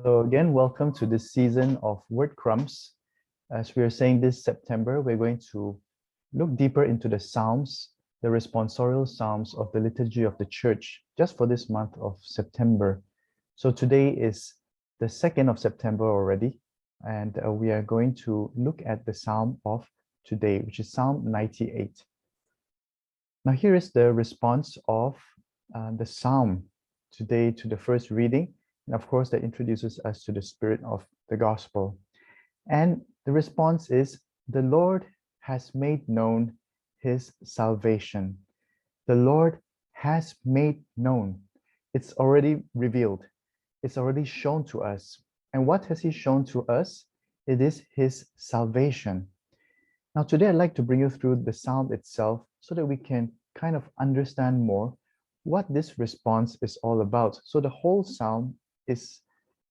So again, welcome to this season of Word Crumbs. As we are saying this September, we're going to look deeper into the Psalms, the responsorial Psalms of the Liturgy of the Church, just for this month of September. So today is the 2nd of September already, and we are going to look at the Psalm of today, which is Psalm 98. Now here is the response of the Psalm today to the first reading. And of course, that introduces us to the spirit of the gospel. And the response is, the Lord has made known his salvation. The Lord has made known. It's already revealed. It's already shown to us. And what has he shown to us? It is his salvation. Now, today I'd like to bring you through the psalm itself so that we can kind of understand more what this response is all about. So the whole psalm is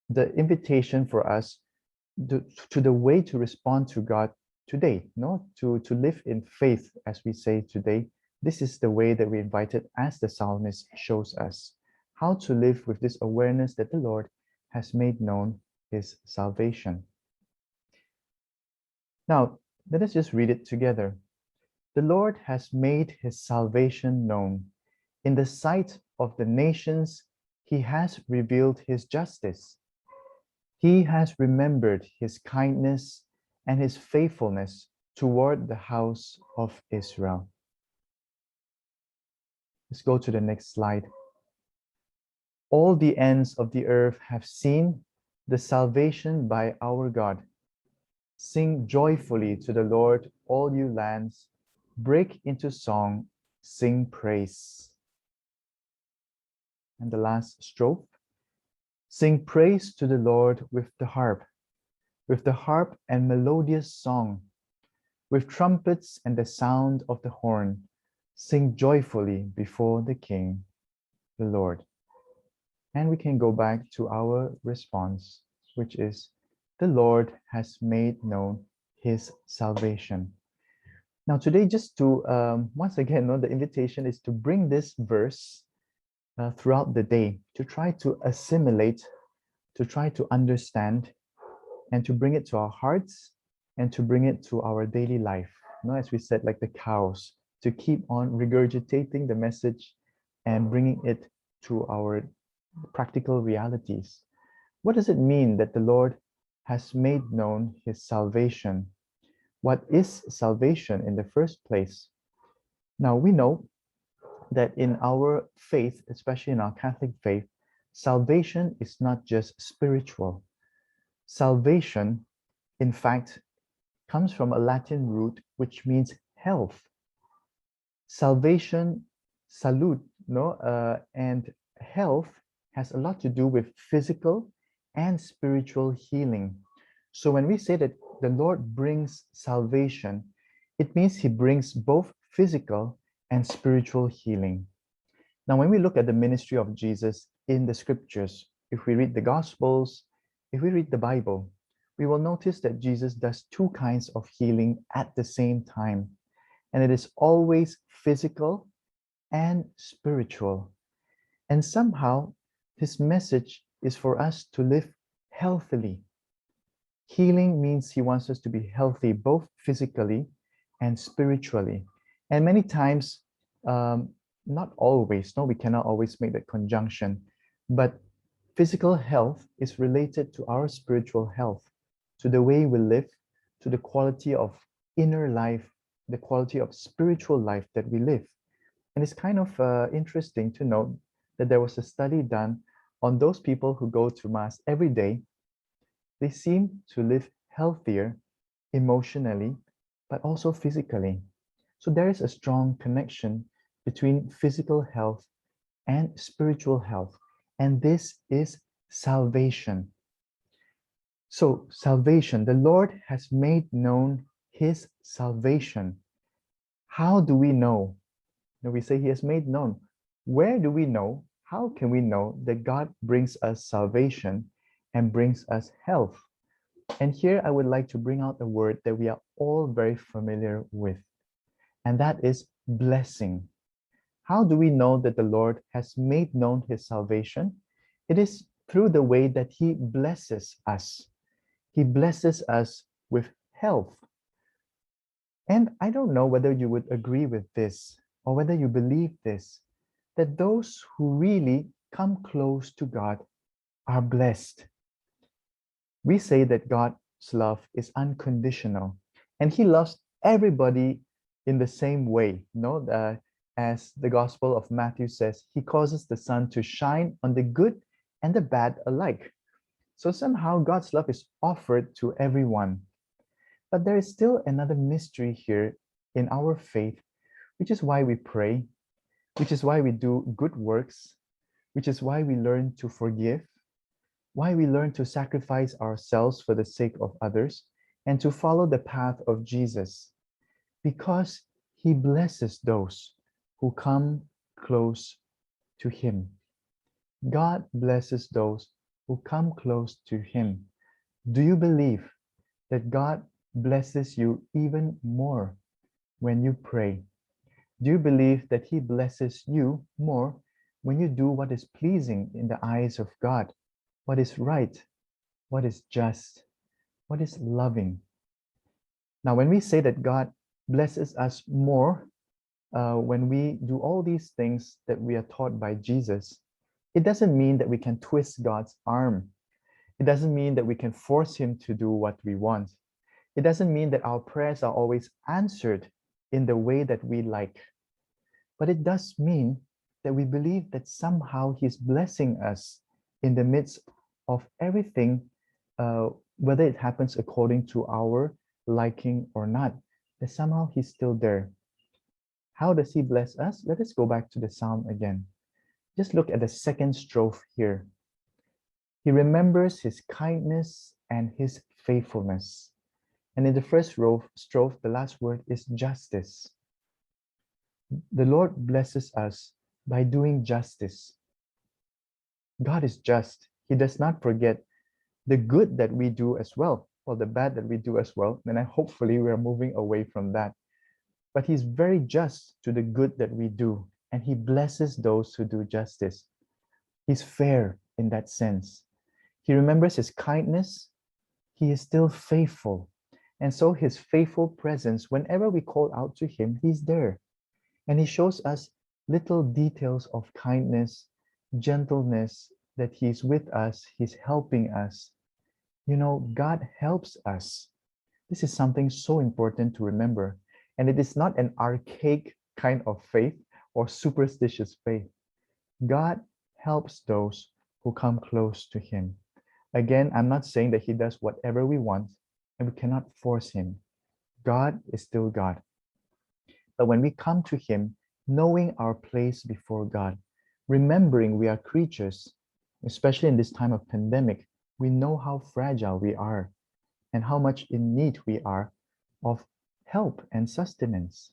the invitation for us to the way to respond to God today, to live in faith, as we say today. This is the way that we invited as the psalmist shows us, how to live with this awareness that the Lord has made known his salvation. Now, let us just read it together. The Lord has made his salvation known. In the sight of the nations, he has revealed his justice. He has remembered his kindness and his faithfulness toward the house of Israel. Let's go to the next slide. All the ends of the earth have seen the salvation by our God. Sing joyfully to the Lord, all you lands. Break into song, sing praise. And the last strophe. Sing praise to the Lord with the harp and melodious song, with trumpets and the sound of the horn. Sing joyfully before the King, the Lord. And we can go back to our response, which is, the Lord has made known his salvation. Now today, just to, once again, the invitation is to bring this verse throughout the day, to try to assimilate, to try to understand, and to bring it to our hearts, and to bring it to our daily life. As we said, like the cows, to keep on regurgitating the message and bringing it to our practical realities. What does it mean that the Lord has made known his salvation? What is salvation in the first place? Now, we know that in our faith, especially in our Catholic faith, salvation is not just spiritual. Salvation, in fact, comes from a Latin root which means health. Salvation, salud, and health has a lot to do with physical and spiritual healing. So when we say that the Lord brings salvation, it means he brings both physical and spiritual healing. Now, when we look at the ministry of Jesus in the scriptures, if we read the Gospels, if we read the Bible, we will notice that Jesus does two kinds of healing at the same time. And it is always physical and spiritual. And somehow, his message is for us to live healthily. Healing means he wants us to be healthy, both physically and spiritually. And many times, not always, we cannot always make that conjunction, but physical health is related to our spiritual health, to the way we live, to the quality of inner life, the quality of spiritual life that we live. And it's kind of interesting to note that there was a study done on those people who go to Mass every day. They seem to live healthier emotionally, but also physically. So there is a strong connection between physical health and spiritual health. And this is salvation. So salvation, the Lord has made known his salvation. How do we know? We say he has made known. Where do we know? How can we know that God brings us salvation and brings us health? And here I would like to bring out a word that we are all very familiar with, and that is blessing. How do we know that the Lord has made known his salvation? It is through the way that He blesses us. He blesses us with health. And I don't know whether you would agree with this or whether you believe this, that those who really come close to God are blessed. We say that God's love is unconditional and He loves everybody in the same way. As the Gospel of Matthew says, He causes the sun to shine on the good and the bad alike. So somehow God's love is offered to everyone. But there is still another mystery here in our faith, which is why we pray, which is why we do good works, which is why we learn to forgive, why we learn to sacrifice ourselves for the sake of others, and to follow the path of Jesus, because He blesses those who come close to Him. God blesses those who come close to Him. Do you believe that God blesses you even more when you pray? Do you believe that He blesses you more when you do what is pleasing in the eyes of God, what is right, what is just, what is loving? Now, when we say that God blesses us more when we do all these things that we are taught by Jesus, it doesn't mean that we can twist God's arm. It doesn't mean that we can force Him to do what we want. It doesn't mean that our prayers are always answered in the way that we like. But it does mean that we believe that somehow He's blessing us in the midst of everything, whether it happens according to our liking or not, that somehow He's still there. How does He bless us? Let us go back to the psalm again. Just look at the second strophe here. He remembers His kindness and His faithfulness. And in the first strophe, the last word is justice. The Lord blesses us by doing justice. God is just. He does not forget the good that we do as well, or the bad that we do as well. And hopefully we are moving away from that. But He's very just to the good that we do, and He blesses those who do justice. He's fair in that sense. He remembers His kindness. He is still faithful. And so His faithful presence, whenever we call out to Him, He's there. And He shows us little details of kindness, gentleness, that He's with us, He's helping us. God helps us. This is something so important to remember. And it is not an archaic kind of faith or superstitious faith. God helps those who come close to Him. Again, I'm not saying that He does whatever we want, and we cannot force Him. God is still God. But when we come to Him, knowing our place before God, remembering we are creatures, especially in this time of pandemic, we know how fragile we are and how much in need we are of help and sustenance.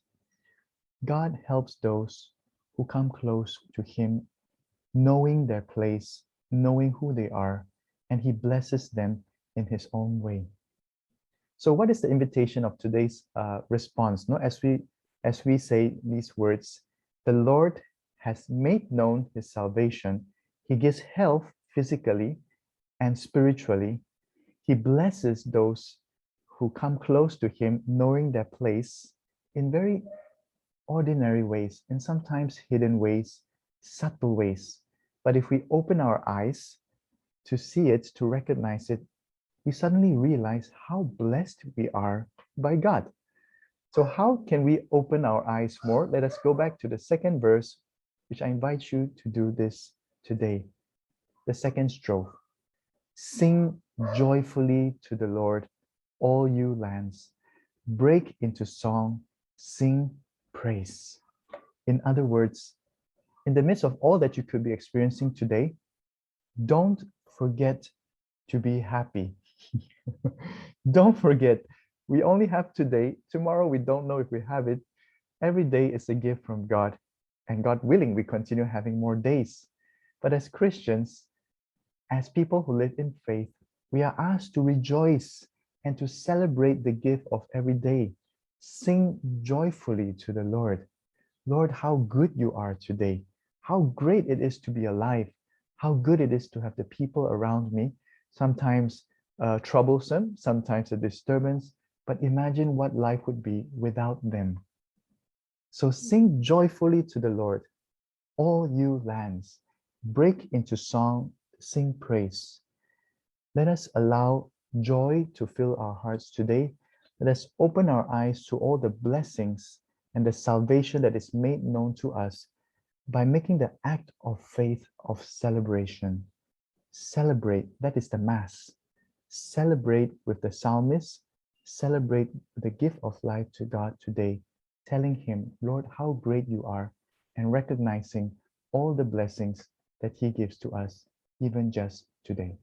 God helps those who come close to Him, knowing their place, knowing who they are, and He blesses them in His own way. So what is the invitation of today's response? No, as we say these words, the Lord has made known His salvation. He gives health physically and spiritually. He blesses those who come close to Him, knowing their place in very ordinary ways, and sometimes hidden ways, subtle ways. But if we open our eyes to see it, to recognize it, we suddenly realize how blessed we are by God. So how can we open our eyes more? Let us go back to the second verse, which I invite you to do this today. The second strophe. Sing joyfully to the Lord, all you lands. Break into song, sing praise. In other words, in the midst of all that you could be experiencing today, don't forget to be happy. Don't forget, we only have today. Tomorrow, we don't know if we have it. Every day is a gift from God. And God willing, we continue having more days. But as Christians, as people who live in faith, we are asked to rejoice and to celebrate the gift of every day. Sing joyfully to the Lord. Lord, how good you are today. How great it is to be alive. how good it is to have the people around me, sometimes troublesome, sometimes a disturbance, but imagine what life would be without them. So sing joyfully to the Lord, all you lands. Break into song, sing praise. Let us allow joy to fill our hearts today. Let us open our eyes to all the blessings and the salvation that is made known to us by making the act of faith of celebration. Celebrate, that is the Mass. Celebrate with the psalmist. Celebrate the gift of life to God today, telling Him, Lord, how great you are, and recognizing all the blessings that He gives to us, even just today.